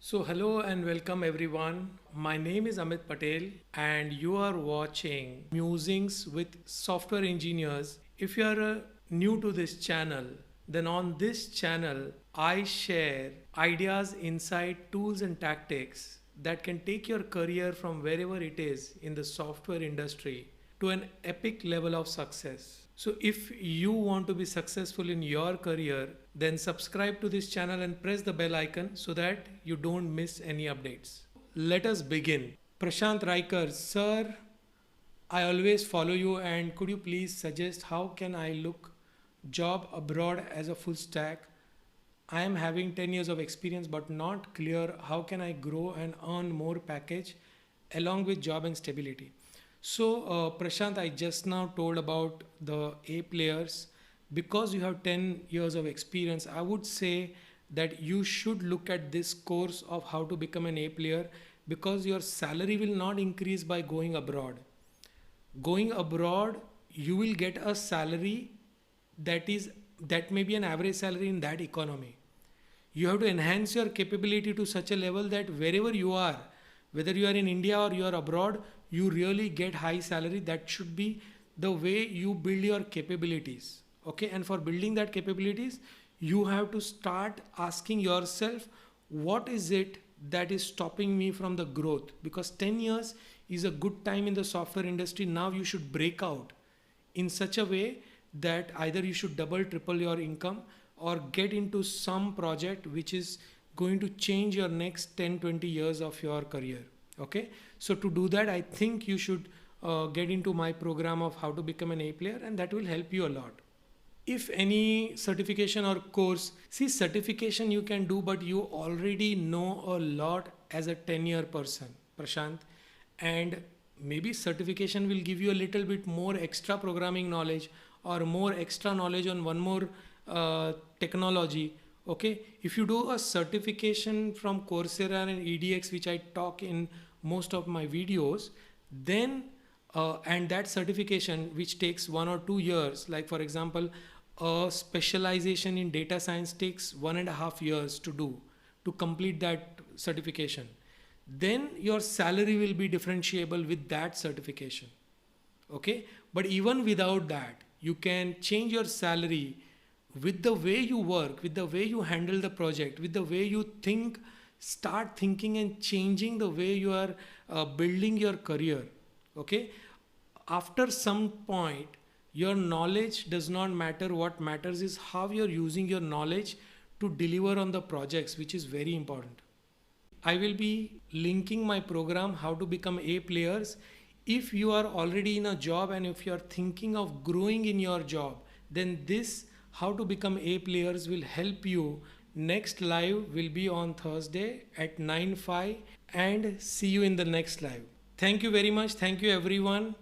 So, hello and welcome everyone. My name is Amit Patel, and you are watching Musings with Software Engineers. If you are new to this channel, then on this channel, I share ideas, insight, tools, and tactics that can take your career from wherever it is in the software industry to an epic level of success. So, if you want to be successful in your career, then subscribe to this channel and press the bell icon so that you don't miss any updates. Let us begin. Prashant Riker, sir, I always follow you, and could you please suggest how can I look job abroad as a full stack? I am having 10 years of experience but not clear how can I grow and earn more package along with job and stability. So Prashant, I just now told about the A players. Because you have 10 years of experience, I would say that you should look at this course of how to become an A player, because your salary will not increase by going abroad. Going abroad, you will get a salary that may be an average salary in that economy. You have to enhance your capability to such a level that wherever you are, whether you are in India or you are abroad, you really get high salary. That should be the way you build your capabilities. Okay, and for building that capabilities, you have to start asking yourself, what is it that is stopping me from the growth? Because 10 years is a good time in the software industry. Now you should break out in such a way that either you should double triple your income or get into some project which is going to change your next 10-20 years of your career. Okay, so to do that, I think you should get into my program of how to become an A player, and that will help you a lot. If any certification or course, see, certification you can do, but you already know a lot as a 10-year person, Prashant, and maybe certification will give you a little bit more extra programming knowledge or more extra knowledge on one more technology. Okay, if you do a certification from Coursera and EDX, which I talk in most of my videos, then and that certification which takes 1 or 2 years, like for example, a specialization in data science takes 1.5 years to complete that certification, then your salary will be differentiable with that certification. Okay, but even without that, you can change your salary with the way you work, with the way you handle the project, with the way you think. Start thinking and changing the way you are building your career. Okay, after some point, your knowledge does not matter. What matters is how you're using your knowledge to deliver on the projects, which is very important. I will be linking my program how to become A players. If you are already in a job and if you are thinking of growing in your job, then this how to become A players will help you. Next live will be on Thursday at 9:05, and see you in the next live. Thank you very much. Thank you everyone.